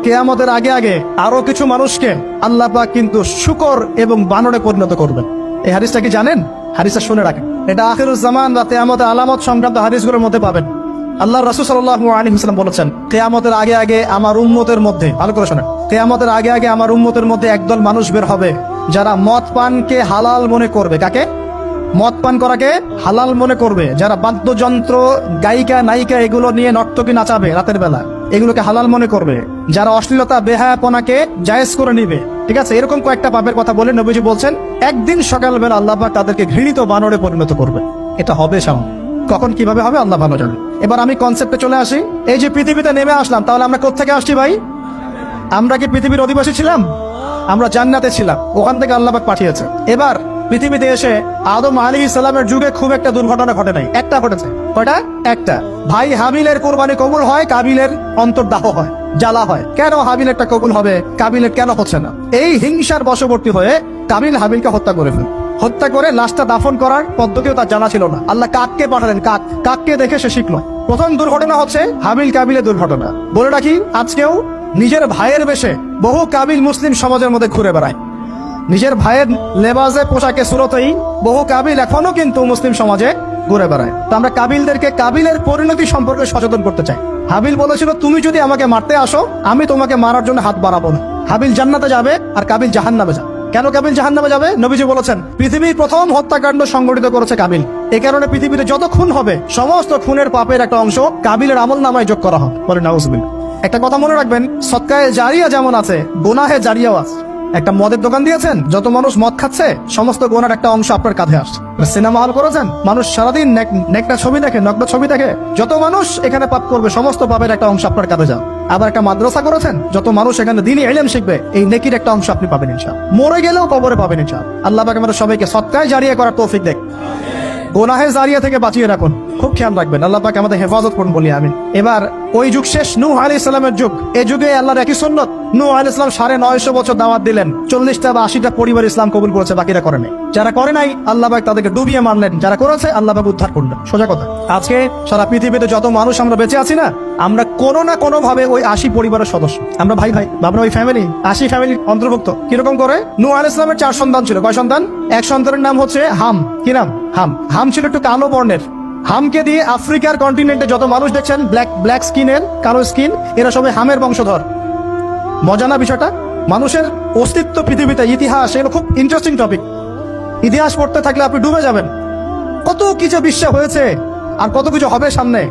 কিয়ামতের আগে আগে আরো কিছু মানুষকে আল্লাহ পাক কিন্তু শূকর এবং বানরে পরিণত করবেন। এই হাদিসটা কি জানেন? হাদিসটা শুনে রাখেন, এটা আখিরুজ জামান বা কিয়ামতের আলামত সংক্রান্ত হাদিসগুলোর মধ্যে পাবেন। আল্লাহ রাসূল সাল্লাল্লাহু আলাইহি ওয়াসাল্লাম বলেছেন, কিয়ামতের আগে আগে আমার উম্মতের মধ্যে, ভালো করে শোনেন, কিয়ামতের আগে আগে আমার উম্মতের মধ্যে একদল মানুষ বের হবে যারা মদ পানকে হালাল মনে করবে। কাকে? মদ পান করাকে হালাল মনে করবে। যারা বাদ্যযন্ত্র, গায়িকা, নায়িকা এগুলো নিয়ে নর্তকী নাচাবে রাতের বেলা, এগুলোকে হালাল মনে করবে। যারা অশ্লীলতা, বেহায়াপনাকে জায়েজ করে নিবে, ঠিক আছে, এরকম কয়েকটা পাপের কথা বলে নবীজি বলছেন একদিন সকালবেলা আল্লাহ পাক তাদেরকে ঘৃণিত বানরে পরিণত করবে। এটা হবে সামনে, কখন কিভাবে হবে আল্লাহ ভালো জানেন। এবার আমি কনসেপ্টে চলে আসি। এই যে পৃথিবীতে নেমে আসলাম, তাহলে আমরা কোত্থেকে আসছি ভাই? আমরা কি পৃথিবীর অধিবাসী ছিলাম? আমরা জান্নাতে ছিলাম, ওখান থেকে আল্লাহ পাক পাঠিয়েছে। এবার পৃথিবীতে এসে আদম আলাইহিস সালামের যুগে খুব একটা দুর্ঘটনা ঘটে নাই, একটা ঘটেছে। কয়টা? একটা। ভাই হাবিলের কোরবানি কবুল হয়, কাবিলের অন্তর্দাহ হয়, জ্বালা হয়। কেন হাবিলেরটা কবুল হবে, কাবিলের কেন হচ্ছে না? এই হিংসার বশবর্তী হয়ে কাবিল হাবিলকে হত্যা করে ফেলে। হত্যা করে লাশটা দাফন করার পদ্ধতিও তার জানা ছিল না। আল্লাহ কাককে পাঠালেন, কাককে দেখে সে শিখলো। প্রথম দুর্ঘটনা হচ্ছে হাবিল কাবিলের দুর্ঘটনা। বলে রাখি, আজকেও নিজের ভাইয়ের বেশে বহু কাবিল মুসলিম সমাজের মধ্যে ঘুরে বেড়ায়। নিজের ভাইয়ের লেবাসে, পোশাকে, সুরতেই বহু কাবিল এখনো কিন্তু মুসলিম সমাজে ঘুরে বেড়ায়। তো আমরা কাবিলদেরকে কাবিলের পরিণতি সম্পর্কে সচেতন করতে চাই। হাবিল বলেছিল, তুমি যদি আমাকে মারতে আসো, আমি তোমাকে মারার জন্য হাত বাড়াবো না। হাবিল জান্নাতে যাবে আর কাবিল জাহান্নামে যাবে। কেন কাবিল জাহান্নামে যাবে? নবীজি বলেছেন, পৃথিবীর প্রথম হত্যাকাণ্ড সংগঠিত করেছে কাবিল। এই কারণে পৃথিবীতে যত খুন হবে, সমস্ত খুনের পাপের একটা অংশ কাবিলের আমলনামায় যোগ করা হবে। বলে নাউজুবিল্লাহ। একটা কথা মনে রাখবেন, সদকায়ে জারিয়া যেমন আছে, গুনাহে জারিয়াও আছে। একটা মদের দোকান দিয়েছেন, যত মানুষ মদ খাচ্ছে, সমস্ত গোনার একটা অংশ আপনার কাঁধে আসছে। সিনেমা হল করেছেন, মানুষ সারাদিন নেকটা ছবি দেখে, নগ্ন ছবি দেখে, যত মানুষ এখানে পাপ করবে, সমস্ত পাপের একটা অংশ আপনার কাঁধে যাবে। আবার একটা মাদ্রাসা করেছেন, যত মানুষ এখানে দ্বীনি ইলম শিখবে, এই নেকির একটা অংশ আপনি পাবেন ইনশাআল্লাহ। মরে গেলেও কবরে পাবেন ইনশাআল্লাহ। আল্লাহ পাক আমাদের সবাইকে সদকায়ে জারিয়া করার তৌফিক দেখ, গোনাহে জারিয়া থেকে বাঁচিয়ে রাখুন। খুব খেয়াল রাখবেন, আল্লাহ পাক আমাদের হেফাজত করুন বলি আমিন। এবার ওই যুগ শেষ, নূহ আলাইহিস সালামের যুগ। এই যুগে আল্লাহর একই সুন্নত, নূহ আলাইহিস সালাম 950 বছর দাওয়াত দিলেন, 40টা বা 80টা পরিবার ইসলাম কবুল করেছে, বাকিরা করে নাই। যারা করে নাই আল্লাহ পাক তাদেরকে ডুবিয়ে মারলেন, যারা করেছে আল্লাহ পাক উদ্ধার করলেন। সোজা কথা, আজকে সারা পৃথিবীতে যত মানুষ আমরা বেঁচে আছি না, আমরা কোনো না কোনো ভাবে ওই 80 পরিবারের সদস্য। আমরা ভাই ভাই, আমরা ওই ফ্যামিলি, 80 ফ্যামিলির অন্তর্ভুক্ত। কিরকম করে? নূহ আলাইহিস সালামের 4 সন্তান ছিল। কয় সন্তান? এক সন্তানের নাম হচ্ছে হাম। কি নাম? হাম। হাম ছিল একটু কালো বর্ণের। হামকে দিয়ে আফ্রিকার কন্টিনেন্টে যত মানুষ দেখছেন ব্ল্যাক স্কিনের, কালো স্কিন, এরা সবাই হামের বংশধর। মজা না বিষয়টা? মানুষের অস্তিত্ব পৃথিবীতে, ইতিহাস, এগুলো খুব ইন্টারেস্টিং টপিক। ইতিহাস পড়তে থাকলে আপনি ডুবে যাবেন। কত কিছু বিশ্ব হয়েছে আর কত কিছু হবে সামনে।